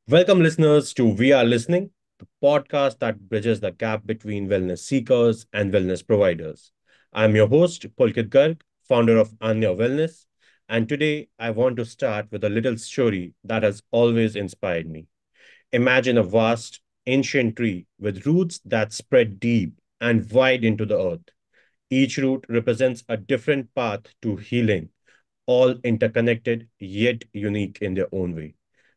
Welcome, listeners, to We Are Listening, the podcast that bridges the gap between wellness seekers and wellness providers. I'm your host, Pulkit Garg, founder of Anya Wellness, and today I want to start with a little story that has always inspired me. Imagine a vast, ancient tree with roots that spread deep and wide into the earth. Each root represents a different path to healing, all interconnected yet unique in their own way.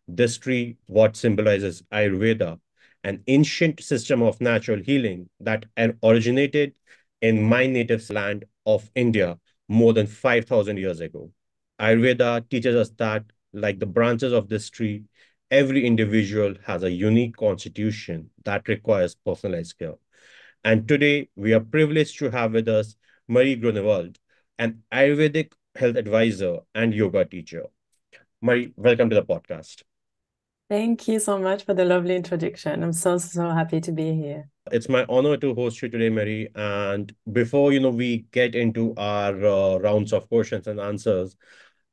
This tree, what symbolizes Ayurveda, an ancient system of natural healing that originated in my native land of India more than 5,000 years ago. Ayurveda teaches us that, like the branches of this tree, every individual has a unique constitution that requires personalized care. And today, we are privileged to have with us Marie Grunewald, an Ayurvedic health advisor and yoga teacher. Marie, welcome to the podcast. Thank you so much for the lovely introduction. I'm so happy to be here. It's my honor to host you today, Mary. And before we get into our rounds of questions and answers,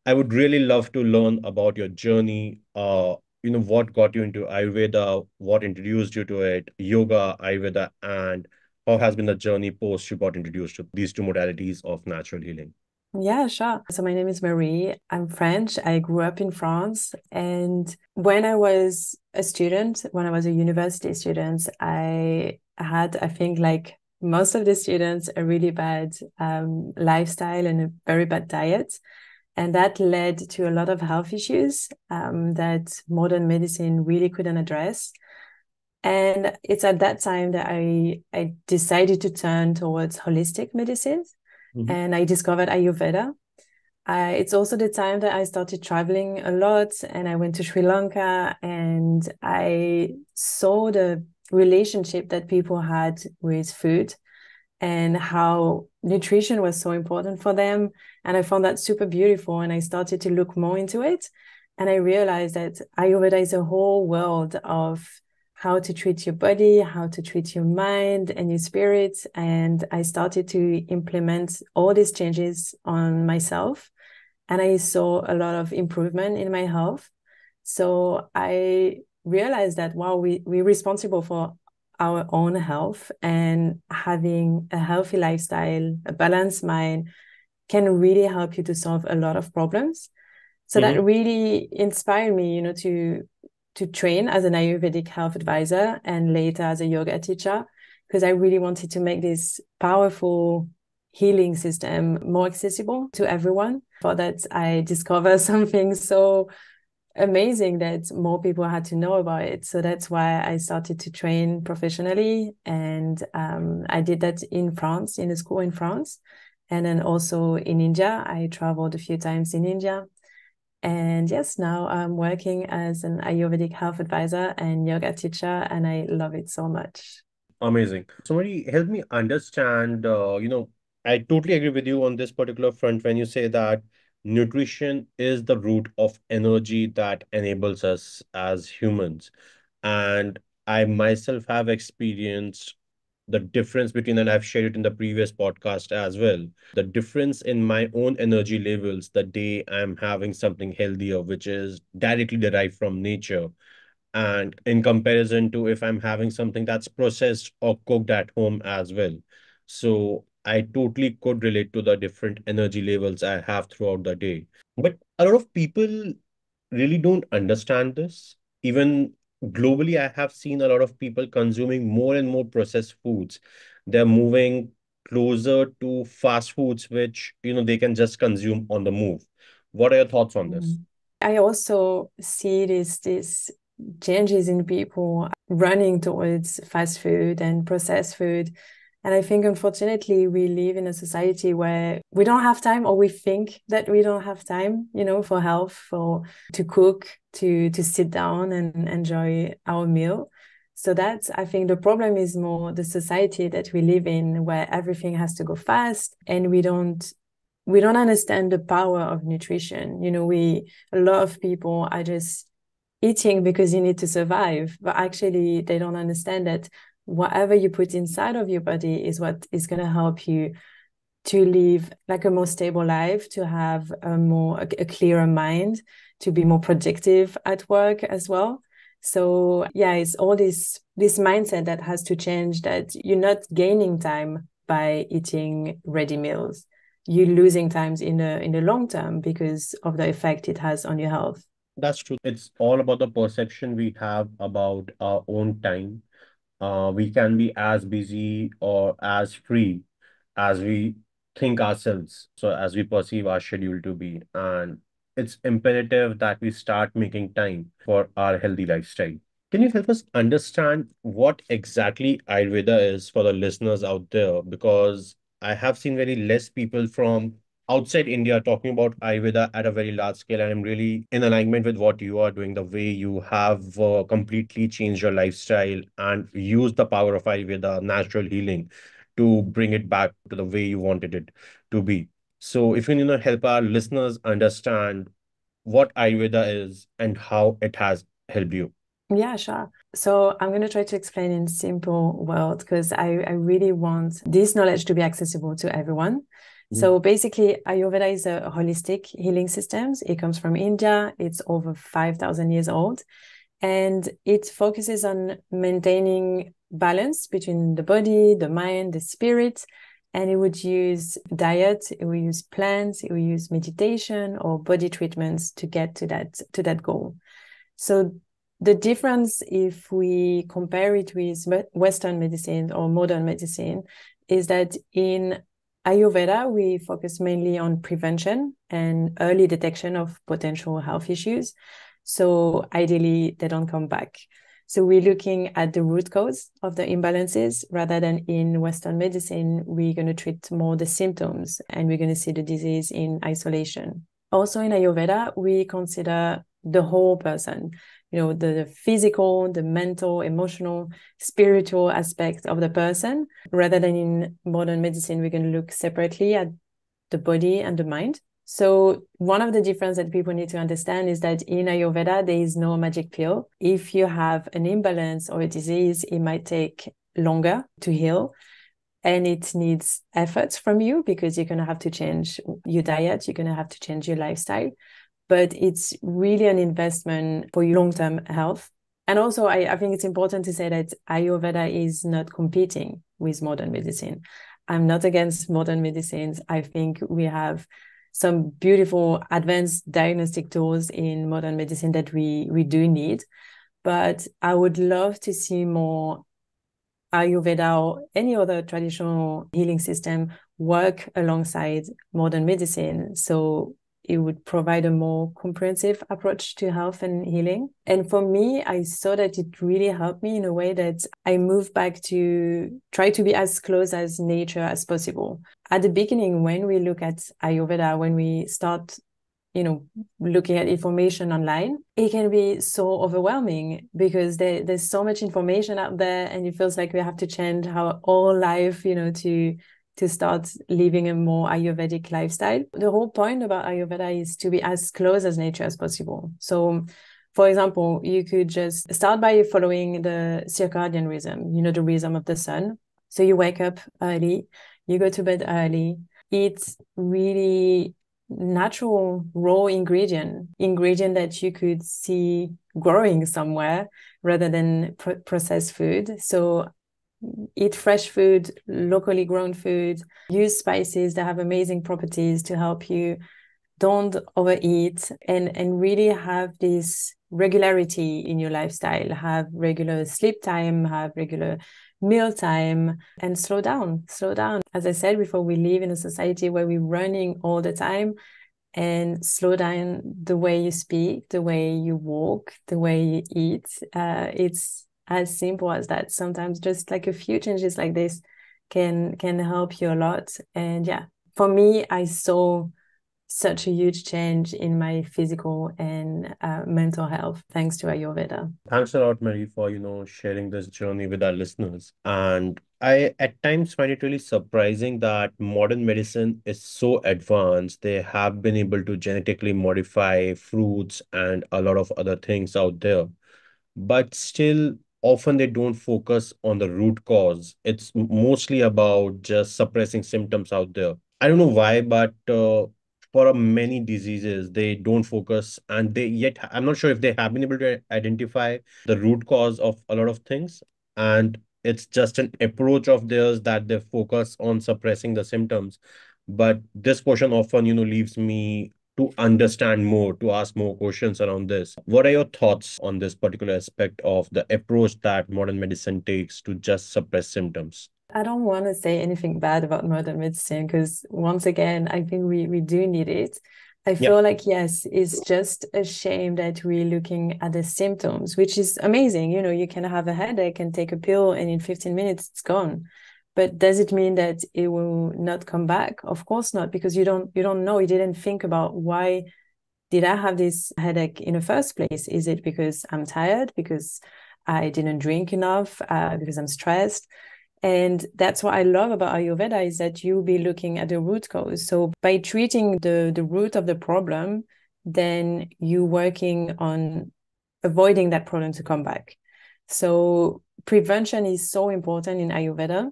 I would really love to learn about your journey. What got you into Ayurveda, what introduced you to it, yoga, Ayurveda, and how has been the journey post you got introduced to these two modalities of natural healing? Yeah, sure. So my name is Marie. I'm French. I grew up in France. And when I was a student, when I was a university student, I had, I think, like most of the students, a really bad lifestyle and a very bad diet. And that led to a lot of health issues that modern medicine really couldn't address. And it's at that time that I decided to turn towards holistic medicine Mhm. and I discovered Ayurveda. It's also the time that I started traveling a lot and I went to Sri Lanka and I saw the relationship that people had with food and how nutrition was so important for them. And I found that super beautiful. And I started to look more into it. And I realized that Ayurveda is a whole world of how to treat your body, how to treat your mind and your spirit. And I started to implement all these changes on myself. And I saw a lot of improvement in my health. So I realized that, wow, we're responsible for our own health, and having a healthy lifestyle, a balanced mind can really help you to solve a lot of problems. So that Mhm. really inspired me, to train as an Ayurvedic health advisor and later as a yoga teacher, because I really wanted to make this powerful healing system more accessible to everyone. For that, I discovered something so amazing that more people had to know about it. So that's why I started to train professionally. And I did that in France, in a school in France. And then also in India. I traveled a few times in India. And yes, now I'm working as an Ayurvedic health advisor and yoga teacher, and I love it so much. Amazing. Somebody help me understand. I totally agree with you on this particular front when you say that nutrition is the root of energy that enables us as humans. And I myself have experienced the difference between, and I've shared it in the previous podcast as well, the difference in my own energy levels the day I'm having something healthier, which is directly derived from nature and in comparison to if I'm having something that's processed or cooked at home as well. So I totally could relate to the different energy levels I have throughout the day. But a lot of people really don't understand this. Even globally, I have seen a lot of people consuming more and more processed foods. They're moving closer to fast foods, which they can just consume on the move. What are your thoughts on this? Mm. I also see this changes in people running towards fast food and processed food. And I think, unfortunately, we live in a society where we don't have time, or we think that we don't have time, for health, for to cook, to sit down and enjoy our meal. So that's, I think, the problem is more the society that we live in, where everything has to go fast, and we don't understand the power of nutrition. A lot of people are just eating because you need to survive, but actually they don't understand that whatever you put inside of your body is what is going to help you to live like a more stable life, to have a clearer mind, to be more productive at work as well. So yeah, it's all this mindset that has to change, that you're not gaining time by eating ready meals. You're losing times in the long term because of the effect it has on your health. That's true. It's all about the perception we have about our own time. We can be as busy or as free as we think ourselves, so as we perceive our schedule to be. And it's imperative that we start making time for our healthy lifestyle. Can you help us understand what exactly Ayurveda is for the listeners out there? Because I have seen very less people from outside India talking about Ayurveda at a very large scale. And I'm really in alignment with what you are doing, the way you have completely changed your lifestyle and used the power of Ayurveda, natural healing, to bring it back to the way you wanted it to be. So if you, help our listeners understand what Ayurveda is and how it has helped you. Yeah, sure. So I'm going to try to explain in simple words because I really want this knowledge to be accessible to everyone. So basically, Ayurveda is a holistic healing system. It comes from India. It's over 5,000 years old. And it focuses on maintaining balance between the body, the mind, the spirit. And it would use diet, it would use plants, it would use meditation or body treatments to get to that goal. So the difference, if we compare it with Western medicine or modern medicine, is that in Ayurveda, we focus mainly on prevention and early detection of potential health issues. So ideally, they don't come back. So we're looking at the root cause of the imbalances rather than in Western medicine, we're going to treat more the symptoms and we're going to see the disease in isolation. Also in Ayurveda, we consider the whole person, the physical, the mental, emotional, spiritual aspect of the person, rather than in modern medicine, we're going to look separately at the body and the mind. So one of the differences that people need to understand is that in Ayurveda, there is no magic pill. If you have an imbalance or a disease, it might take longer to heal. And it needs efforts from you because you're going to have to change your diet. You're going to have to change your lifestyle. But it's really an investment for your long-term health. And also, I think it's important to say that Ayurveda is not competing with modern medicine. I'm not against modern medicines. I think we have some beautiful advanced diagnostic tools in modern medicine that we do need. But I would love to see more Ayurveda or any other traditional healing system work alongside modern medicine. So it would provide a more comprehensive approach to health and healing. And for me, I saw that it really helped me in a way that I moved back to try to be as close as nature as possible. At the beginning, when we look at Ayurveda, when we start looking at information online, it can be so overwhelming because there's so much information out there and it feels like we have to change our whole life, to start living a more Ayurvedic lifestyle. The whole point about Ayurveda is to be as close as nature as possible. So, for example, you could just start by following the circadian rhythm, the rhythm of the sun. So you wake up early, you go to bed early. It's really natural raw ingredient that you could see growing somewhere rather than processed food. So eat fresh food, locally grown food, use spices that have amazing properties to help you. Don't overeat and really have this regularity in your lifestyle. Have regular sleep time, have regular meal time, and slow down. Slow down. As I said before, we live in a society where we're running all the time, and slow down the way you speak, the way you walk, the way you eat. It's as simple as that. Sometimes just like a few changes like this can help you a lot. And yeah, for me, I saw such a huge change in my physical and mental health thanks to Ayurveda. Thanks a lot, Mary, for sharing this journey with our listeners. And I at times find it really surprising that modern medicine is so advanced. They have been able to genetically modify fruits and a lot of other things out there, but still often they don't focus on the root cause. It's mostly about just suppressing symptoms out there. I don't know why, but for many diseases, they don't focus, and they yet, I'm not sure if they have been able to identify the root cause of a lot of things. And it's just an approach of theirs that they focus on suppressing the symptoms. But this portion often, leaves me to understand more, to ask more questions around this. What are your thoughts on this particular aspect of the approach that modern medicine takes to just suppress symptoms? I don't want to say anything bad about modern medicine because once again, I think we do need it. I Yeah. feel like, yes, it's just a shame that we're looking at the symptoms, which is amazing. You can have a headache and take a pill and in 15 minutes it's gone. But does it mean that it will not come back? Of course not, because you don't know. You didn't think about why did I have this headache in the first place? Is it because I'm tired? Because I didn't drink enough? Because I'm stressed? And that's what I love about Ayurveda is that you'll be looking at the root cause. So by treating the root of the problem, then you're working on avoiding that problem to come back. So prevention is so important in Ayurveda.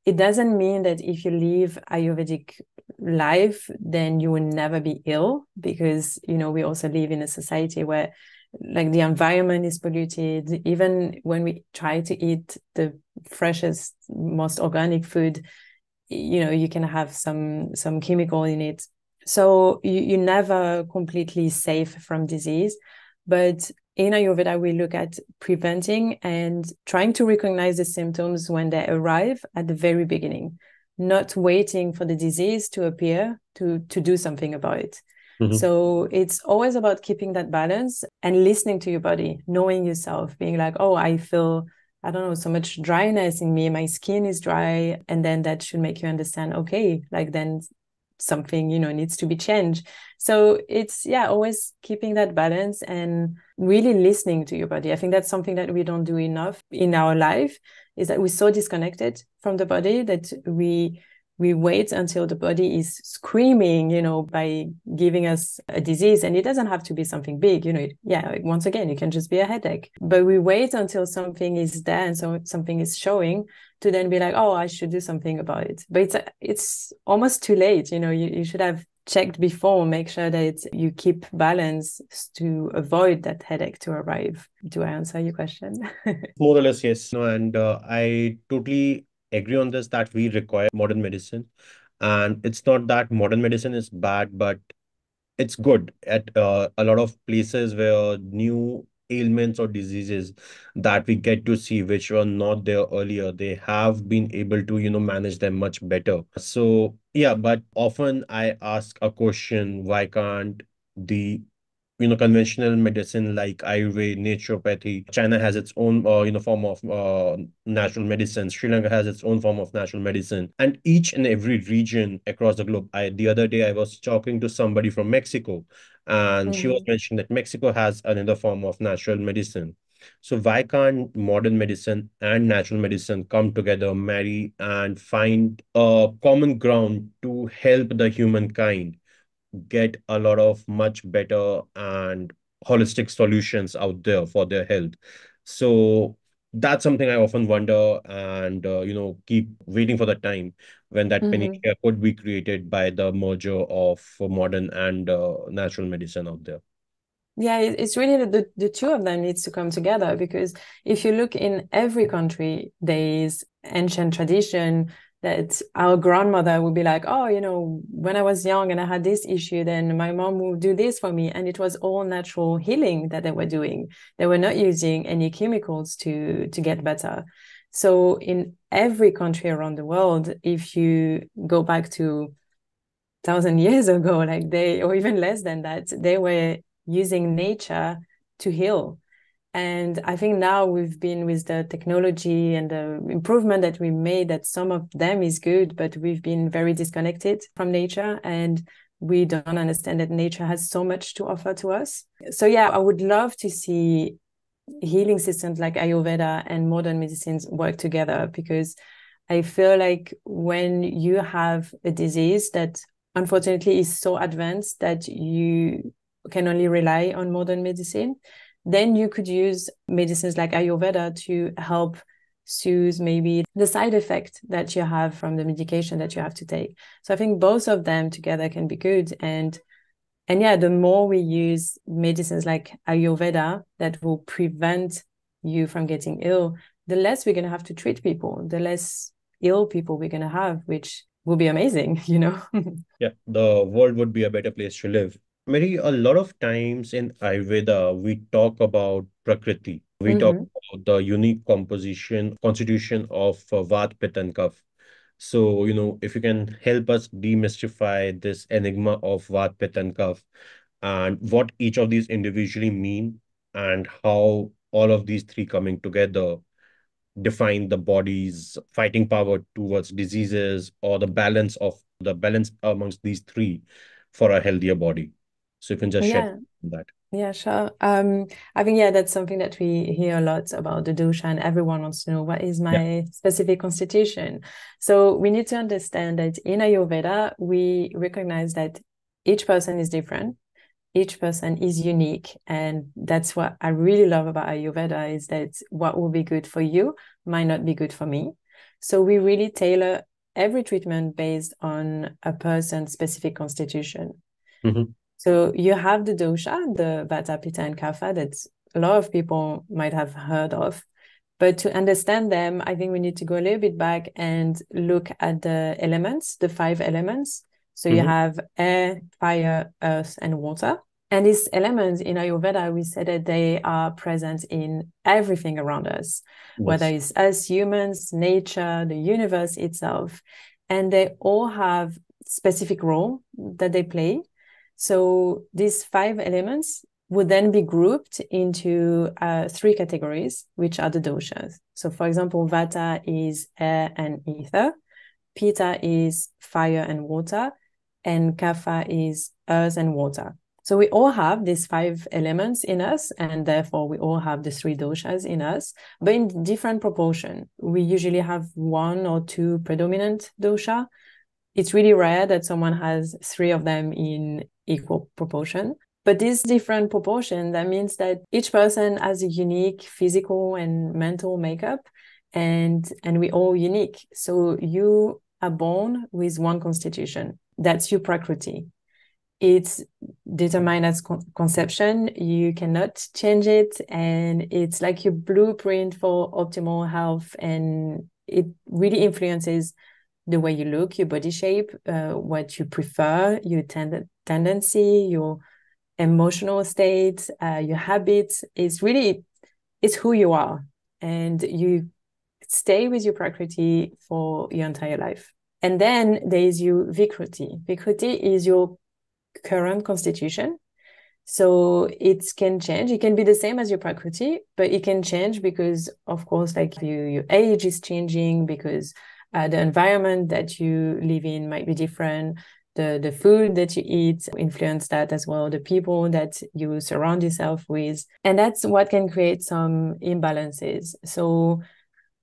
It doesn't mean that if you live Ayurvedic life, then you will never be ill, because, we also live in a society where like the environment is polluted. Even when we try to eat the freshest, most organic food, you can have some chemical in it. So you're never completely safe from disease. But in Ayurveda, we look at preventing and trying to recognize the symptoms when they arrive at the very beginning, not waiting for the disease to appear to do something about it. Mhm. So it's always about keeping that balance and listening to your body, knowing yourself, being like, oh, I feel, I don't know, so much dryness in me, my skin is dry. And then that should make you understand, okay, like then something, needs to be changed. So it's, yeah, always keeping that balance and really listening to your body. I think that's something that we don't do enough in our life, is that we're so disconnected from the body that we wait until the body is screaming, by giving us a disease. And it doesn't have to be something big, yeah, once again, it can just be a headache. But we wait until something is there and so something is showing to then be like, oh, I should do something about it. But it's almost too late. You should have checked before, make sure that you keep balance to avoid that headache to arrive. Do I answer your question? More or less, yes. No, and I totally agree on this that we require modern medicine. And it's not that modern medicine is bad, but it's good at a lot of places where new ailments or diseases that we get to see which were not there earlier, they have been able to manage them much better. So yeah, but often I ask a question, why can't the conventional medicine like Ayurveda, naturopathy. China has its own, form of natural medicine. Sri Lanka has its own form of natural medicine, and each and every region across the globe. The other day I was talking to somebody from Mexico, and she was Mhm. mentioning that Mexico has another form of natural medicine. So why can't modern medicine and natural medicine come together, marry, and find a common ground to help the humankind get a lot of much better and holistic solutions out there for their health? So that's something I often wonder, and keep waiting for the time when that Mhm. panacea could be created by the merger of modern and natural medicine out there. Yeah, it's really the two of them needs to come together, because if you look in every country, there is ancient tradition that our grandmother would be like, oh, when I was young and I had this issue, then my mom would do this for me. And it was all natural healing that they were doing. They were not using any chemicals to get better. So in every country around the world, if you go back to 1,000 years ago, like or even less than that, they were using nature to heal. And I think now we've been with the technology and the improvement that we made, that some of them is good, but we've been very disconnected from nature, and we don't understand that nature has so much to offer to us. So yeah, I would love to see healing systems like Ayurveda and modern medicines work together, because I feel like when you have a disease that unfortunately is so advanced that you can only rely on modern medicine, then you could use medicines like Ayurveda to help soothe maybe the side effect that you have from the medication that you have to take. So I think both of them together can be good. And yeah, the more we use medicines like Ayurveda that will prevent you from getting ill, the less we're going to have to treat people, the less ill people we're going to have, which will be amazing, you know? Yeah, the world would be a better place to live. Mary, a lot of times in Ayurveda, we talk about Prakriti. We talk Mm-hmm. about the unique constitution of Vata, Pitta, and Kapha. So, if you can help us demystify this enigma of Vata, Pitta, and Kapha, and what each of these individually mean, and how all of these three coming together define the body's fighting power towards diseases, or the balance amongst these three for a healthier body. So you can just share Yeah. that. Yeah, sure. I think, yeah, that's something that we hear a lot about the dosha, and everyone wants to know what is Yeah. my specific constitution. So we need to understand that in Ayurveda, we recognize that each person is different, each person is unique. And that's what I really love about Ayurveda, is that what will be good for you might not be good for me. So we really tailor every treatment based on a person's specific constitution. Mhm. So you have the dosha, the Vata, Pitta, and Kapha that a lot of people might have heard of. But to understand them, I think we need to go a little bit back and look at the elements, the 5 elements. So you Mhm. have air, fire, earth, and water. And these elements in Ayurveda, we said that they are present in everything around us, whether Yes. it's us humans, nature, the universe itself. And they all have specific role that they play. So these 5 elements would then be grouped into 3 categories, which are the doshas. So, for example, Vata is air and ether, Pitta is fire and water, and Kapha is earth and water. So we all have these 5 elements in us, and therefore we all have the 3 doshas in us, but in different proportion. We usually have 1 or 2 predominant dosha. It's really rare that someone has 3 of them in equal proportion. But this different proportion, that means that each person has a unique physical and mental makeup, and we're all unique. So you are born with one constitution. That's your prakriti. It's determined as conception. You cannot change it, and it's like your blueprint for optimal health, and it really influences the way you look, your body shape, what you prefer, your tendency, your emotional state, your habits. It's who you are, and you stay with your prakriti for your entire life. And then there is your vikruti. Vikruti is your current constitution. So it can change. It can be the same as your prakriti, but it can change because, of course, like your age is changing, because the environment that you live in might be different. The food that you eat influence that as well. The people that you surround yourself with, and that's what can create some imbalances. So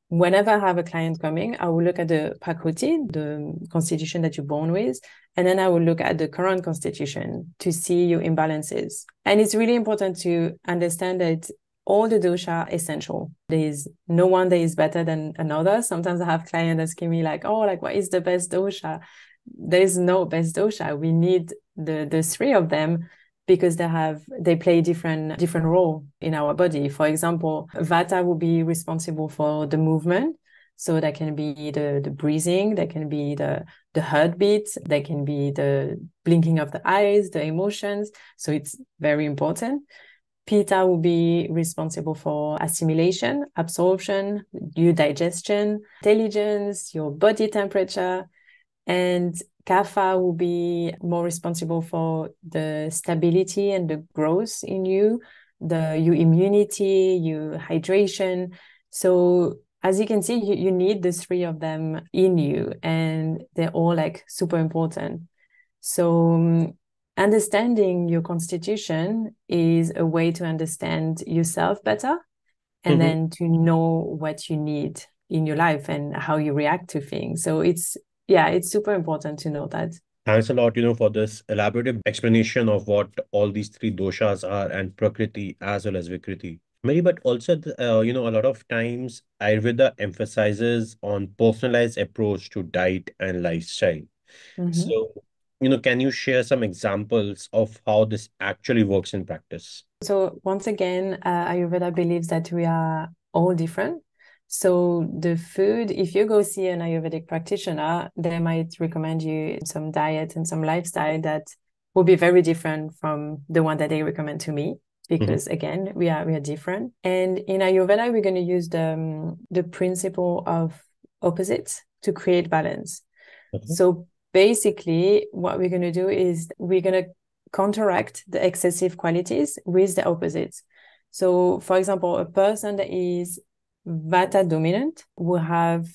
whenever I have a client coming, I will look at the prakriti, the constitution that you're born with, and then I will look at the current constitution to see your imbalances. And it's really important to understand that all the dosha are essential. There is no one that is better than another. Sometimes I have clients asking me like, oh, like what is the best dosha? There is no best dosha. We need the 3 of them, because they play different role in our body. For example, Vata will be responsible for the movement. So that can be the breathing, that can be the heartbeat, that can be the blinking of the eyes, the emotions. So it's very important. Pitta will be responsible for assimilation, absorption, your digestion, intelligence, your body temperature. And Kapha will be more responsible for the stability and the growth in you, your immunity, your hydration. So as you can see, you need the 3 of them in you, and they're all like super important. So understanding your constitution is a way to understand yourself better, and Mhm. then to know what you need in your life and how you react to things. So it's super important to know that. Thanks a lot, for this elaborative explanation of what all these three doshas are, and Prakriti as well as Vikriti. Maybe, but also, a lot of times Ayurveda emphasizes on personalized approach to diet and lifestyle. Mhm. So, can you share some examples of how this actually works in practice? So once again, Ayurveda believes that we are all different. So the food, if you go see an Ayurvedic practitioner, they might recommend you some diet and some lifestyle that will be very different from the one that they recommend to me. Mhm. Because again, we are different. And in Ayurveda, we're going to use the principle of opposites to create balance. Okay. So basically, what we're going to do is we're going to counteract the excessive qualities with the opposites. So, for example, a person that is Vata dominant will have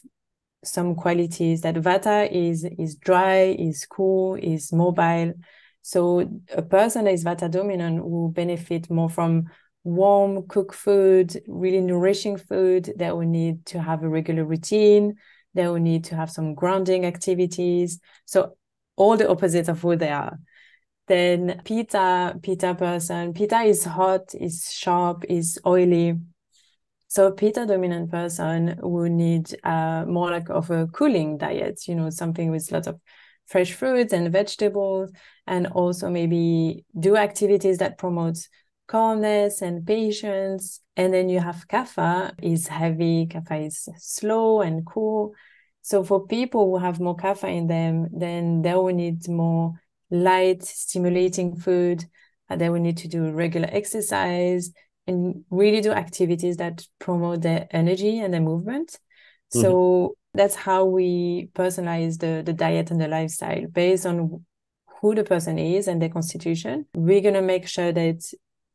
some qualities that Vata is dry, is cool, is mobile. So, a person that is Vata dominant will benefit more from warm cooked food, really nourishing food. That will need to have a regular routine. They will need to have some grounding activities. So, all the opposites of who they are. Then Pitta person, Pitta is hot, is sharp, is oily. So Pitta dominant person will need more like of a cooling diet, something with lots of fresh fruits and vegetables, and also maybe do activities that promotes calmness and patience. And then you have Kapha is heavy, Kapha is slow and cool. So for people who have more Kapha in them, then they will need more light, stimulating food. They will need to do regular exercise and really do activities that promote their energy and their movement. Mhm. So that's how we personalize the diet and the lifestyle based on who the person is and their constitution. We're going to make sure that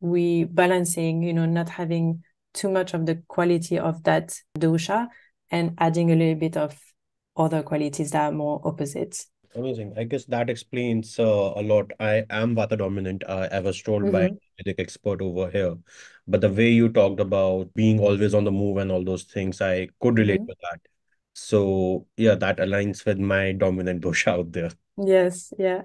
we balancing, not having too much of the quality of that dosha and adding a little bit of other qualities that are more opposites. Amazing. I guess that explains a lot. I am Vata dominant. I was told by Mm-hmm. an Ayurvedic expert over here. But the way you talked about being always on the move and all those things, I could relate Mm-hmm. to that. So, yeah, that aligns with my dominant dosha out there. Yes, yeah.